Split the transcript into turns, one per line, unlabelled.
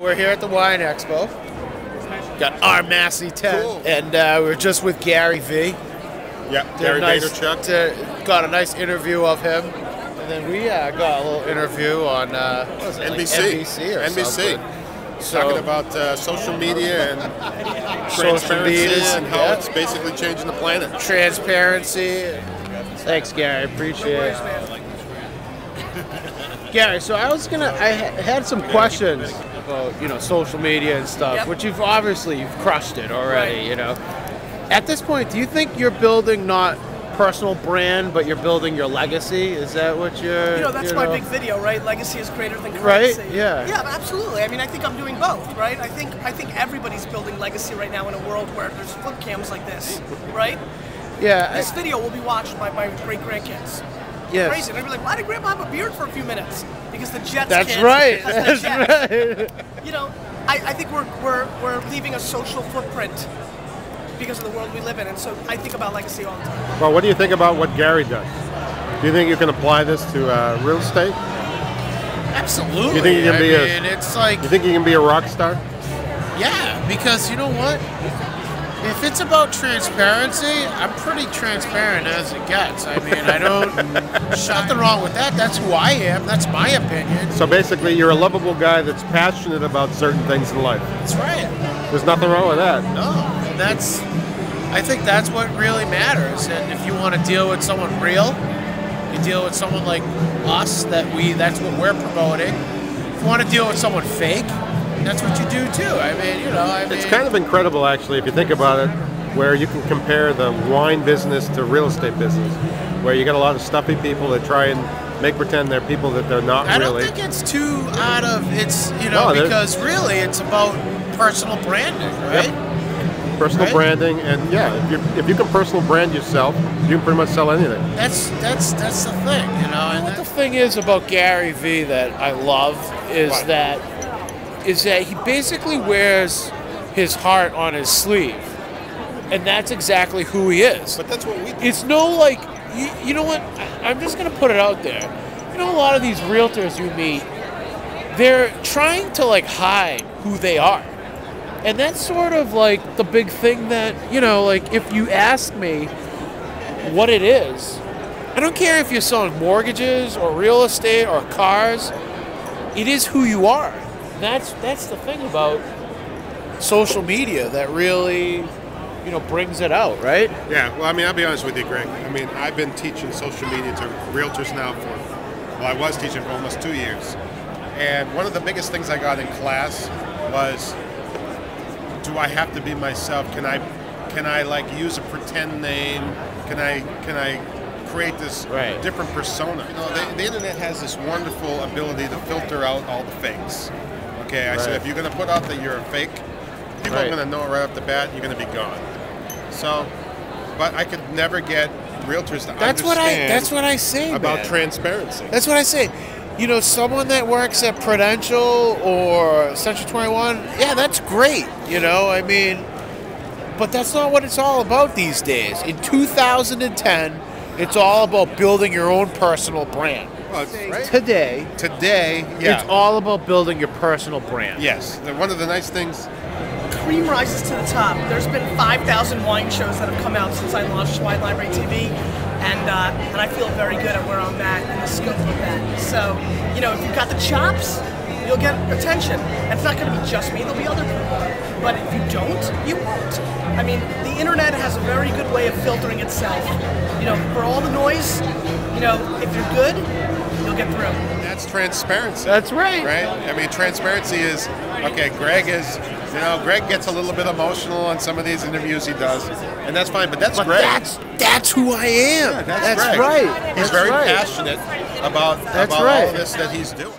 We're here at the Wine Expo. Got our Massey 10,
Cool.
and we're just with Gary V.
Yeah, Gary Vaynerchuk.
Got a nice interview of him, and then we got a little interview on what was it,
NBC.
like NBC or something. So,
Talking about social media and
social
transparency
media
and how it's basically changing the planet.
Transparency. Thanks, Gary. Appreciate it. Gary, so I had some questions about social media and stuff, which you've crushed it already. At this point, do you think you're building not personal brand, but you're building your legacy? Is that what you're?
That's my big video, right? Legacy is greater than currency.
Right? Yeah.
Yeah, absolutely. I mean, I think I'm doing both, right? I think everybody's building legacy right now in a world where there's flip cams like this, right?
Yeah.
This video will be watched by my great grandkids.
Yes.
Crazy. And they'll be like, why did Grandpa have a beard for a few minutes? Because the Jets.
That's
kids
right.
has the
That's
Jets.
right.
I think we're leaving a social footprint because of the world we live in, and so I think about legacy all the time.
Well, what do you think about what Gary does? Do you think you can apply this to real estate?
Absolutely.
You think you can be
it's like.
You think you can be a rock star?
Yeah, because you know what? If it's about transparency, I'm pretty transparent as it gets. I mean, I don't. There's nothing wrong with that. That's who I am. That's my opinion.
So basically, you're a lovable guy that's passionate about certain things in life.
That's right.
There's nothing wrong with that.
No, and I think that's what really matters. And if you want to deal with someone real, you deal with someone like us. That's what we're promoting. If you want to deal with someone fake, that's what you do too.
It's kind of incredible, actually, if you think about it, where you can compare the wine business to real estate business, where you get a lot of stuffy people that try and make pretend they're people that they're not really.
I don't think it's too out of because really it's about personal branding, right?
Yep. Personal branding, and yeah, if you can personal brand yourself, you can pretty much sell anything.
That's the thing, And what the thing is about Gary V that I love is that he basically wears his heart on his sleeve, and that's exactly who he is.
But that's what we do.
It's no you know what? I'm just gonna put it out there. A lot of these realtors you meet, they're trying to hide who they are. And that's sort of the big thing that, if you ask me what it is, I don't care if you're selling mortgages or real estate or cars, it is who you are. That's the thing about social media that really, brings it out, right?
Yeah, well, I'll be honest with you, Greg. I've been teaching social media to realtors now I was teaching for almost 2 years. And one of the biggest things I got in class was, do I have to be myself? Can I use a pretend name? Can I create this different persona? The internet has this wonderful ability to filter out all the fakes. Okay, I said if you're going to put out that you're a fake, people are going to know right off the bat you're going to be gone. So, but I could never get realtors to understand.
That's what I say
about transparency.
That's what I say. Someone that works at Prudential or Century 21, yeah, that's great. But that's not what it's all about these days. In 2010, it's all about building your own personal brand. Today, yeah. It's all about building your personal brand.
Yes. One of the nice things.
Cream rises to the top. There's been 5,000 wine shows that have come out since I launched Wine Library TV, and I feel very good at where I'm at and the scope of that. So, if you've got the chops, you'll get attention. And it's not going to be just me, there'll be other people. But if you don't, you won't. The internet has a very good way of filtering itself. For all the noise, if you're good, you'll get through.
That's transparency.
That's right.
Right? Transparency is, Greg gets a little bit emotional on some of these interviews he does, and that's fine, but Greg.
That's who I am.
Yeah, that's
Greg.
Right. He's very passionate about all of this that he's doing.